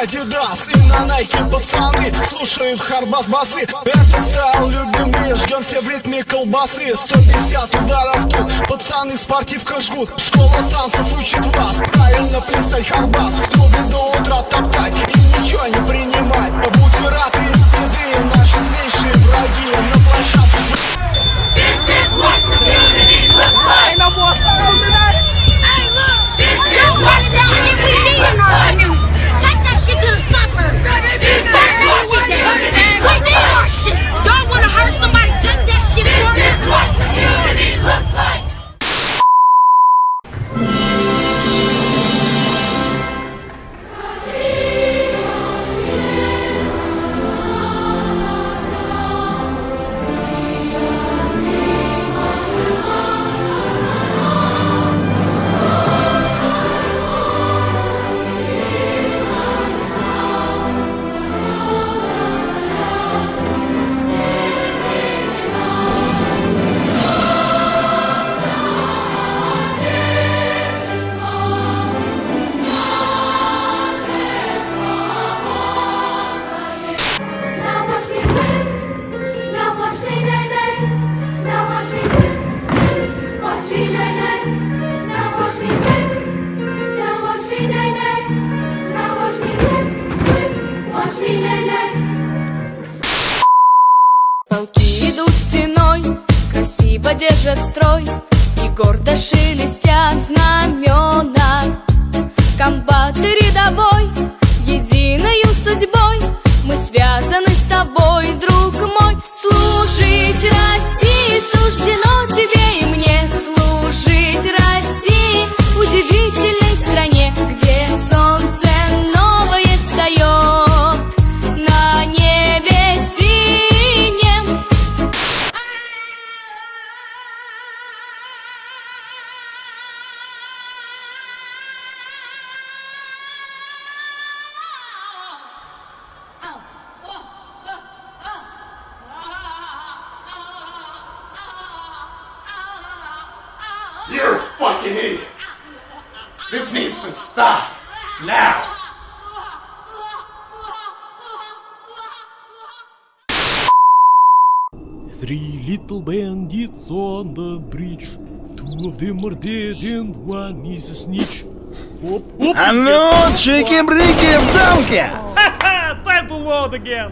Адидас и на Найке пацаны слушаем хардбас-басы. Этот стайл любим мы, жгем все в ритме колбасы. 150 ударов тут, пацаны спортивка жгут. Школа танцев учит вас правильно плясать хардбас. В клубе до утра топтать и ничего не принимать. Будьте рады из беды, наши злейшие враги на площадке. This is what community looks like. Ain't no more phones than that. Hey, look, this is what that shit we need in our community. Take that shit to the suburbs. This is what community looks like. We need our shit. Don't wanna hurt somebody. Take that shit from us. This is what community looks like. Полки идут стеной, красиво держат строй, и гордо шелестят знамена. Комбаты рядовой, единою судьбой, мы связаны с тобой, друг мой. Служить России суждено тебе и мне. Служить России, удивительной стране, где солнце новое встает на небе синем. You're a fucking idiot! This needs to stop! Now! Three little bandits on the bridge. Two of them are dead and one is a snitch. Оп, оп, А ну, чики-брики в дамке! Ха-ха! Time to load again!